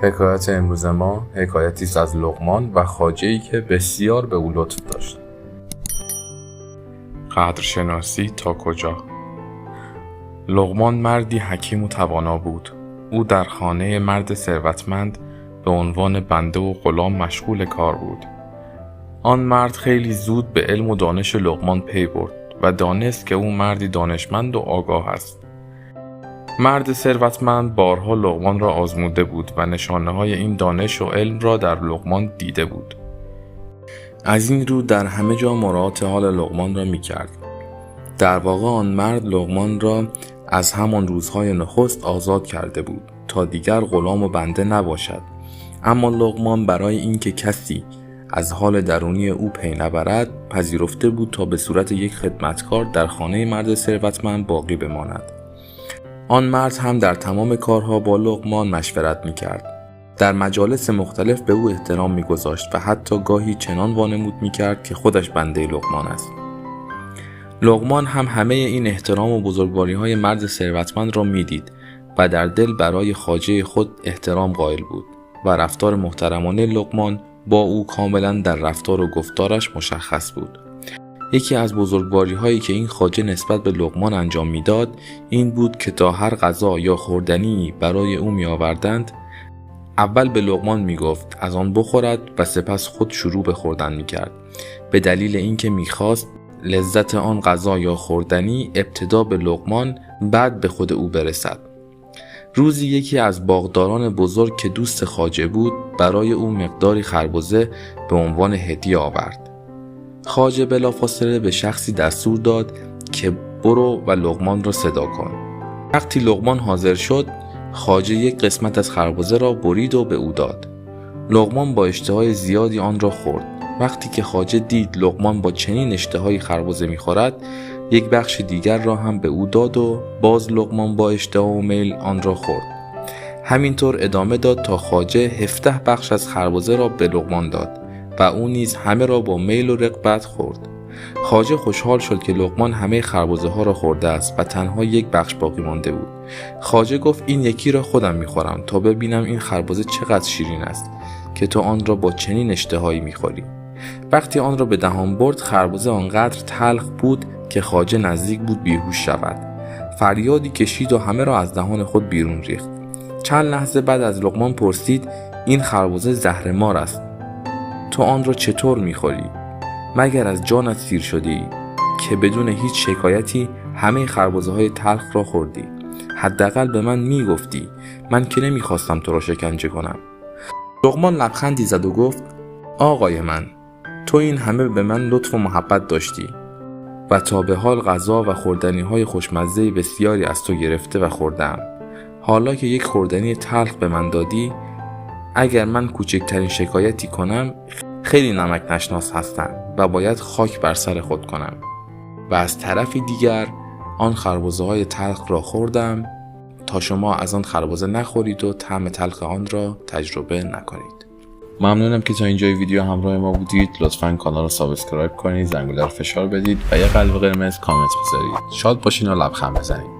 حکایت امروز ما حکایتی است از لقمان و خواجه‌ای که بسیار به او لطف داشت. قدرشناسی تا کجا؟ لقمان مردی حکیم و توانا بود. او در خانه مرد ثروتمند به عنوان بنده و غلام مشغول کار بود. آن مرد خیلی زود به علم و دانش لقمان پی برد و دانست که او مردی دانشمند و آگاه است. مرد ثروتمند بارها لقمان را آزموده بود و نشانه‌های این دانش و علم را در لقمان دیده بود. از این رو در همه جا مراعات حال لقمان را می‌کرد. در واقع آن مرد لقمان را از همان روزهای نخست آزاد کرده بود تا دیگر غلام و بنده نباشد. اما لقمان برای اینکه کسی از حال درونی او پی نبرد پذیرفته بود تا به صورت یک خدمتکار در خانه مرد ثروتمند باقی بماند. آن مرد هم در تمام کارها با لقمان مشورت می‌کرد. در مجالس مختلف به او احترام می‌گذاشت و حتی گاهی چنان وانمود می‌کرد که خودش بنده لقمان است. لقمان هم همه این احترام و بزرگواری‌های مرد ثروتمند را می‌دید و در دل برای خواجه خود احترام قائل بود و رفتار محترمانه لقمان با او کاملا در رفتار و گفتارش مشخص بود. یکی از بزرگواری‌هایی که این خواجه نسبت به لقمان انجام می‌داد این بود که تا هر غذا یا خوردنی برای او می‌آوردند اول به لقمان می‌گفت از آن بخورد و سپس خود شروع به خوردن می‌کرد، به دلیل اینکه می‌خواست لذت آن غذا یا خوردنی ابتدا به لقمان بعد به خود او برسد. روزی یکی از باغداران بزرگ که دوست خواجه بود برای او مقداری خربزه به عنوان هدیه آورد. خواجه بلافاصله به شخصی دستور داد که برو و لقمان را صدا کن. وقتی لقمان حاضر شد خواجه یک قسمت از خربزه را برید و به او داد. لقمان با اشتهای زیادی آن را خورد. وقتی که خواجه دید لقمان با چنین اشتهایی خربزه می‌خورد یک بخش دیگر را هم به او داد و باز لقمان با اشتها و میل آن را خورد. همینطور ادامه داد تا خواجه 17 بخش از خربزه را به لقمان داد و او نیز همه را با میل و رغبت خورد. خواجه خوشحال شد که لقمان همه خربزه ها را خورده است و تنها یک بخش باقی مانده بود. خواجه گفت این یکی را خودم می‌خورم تا ببینم این خربزه چقدر شیرین است که تو آن را با چنین اشتهایی می‌خوری. وقتی آن را به دهان برد خربزه آنقدر تلخ بود که خواجه نزدیک بود بیهوش شود. فریادی کشید و همه را از دهان خود بیرون ریخت. چند لحظه بعد از لقمان پرسید این خربزه زهرمار است، تو آن را چطور می‌خوری؟ مگر از جانت سیر شدی که بدون هیچ شکایتی همه خربزه‌های تلخ را خوردی؟ حداقل به من میگفتی، من که نمیخواستم تو را شکنجه کنم. لقمان لبخندی زد و گفت آقای من، تو این همه به من لطف و محبت داشتی و تا به حال غذا و خوردنی‌های خوشمزه بسیاری از تو گرفته و خوردم. حالا که یک خوردنی تلخ به من دادی، اگر من کوچکترین شکایتی کنم خیلی نمک نشناس هستم و باید خاک بر سر خود کنم. و از طرفی دیگر آن خربزه‌های تلخ را خوردم تا شما از آن خربزه نخورید و طعم تلخ آن را تجربه نکنید. ممنونم که تا اینجای ویدیو همراه ما بودید. لطفاً کانال رو سابسکرایب کنید، زنگوله رو فشار بدید و یه قلب قرمز کامنت بذارید. شاد باشین و لبخند بزنید.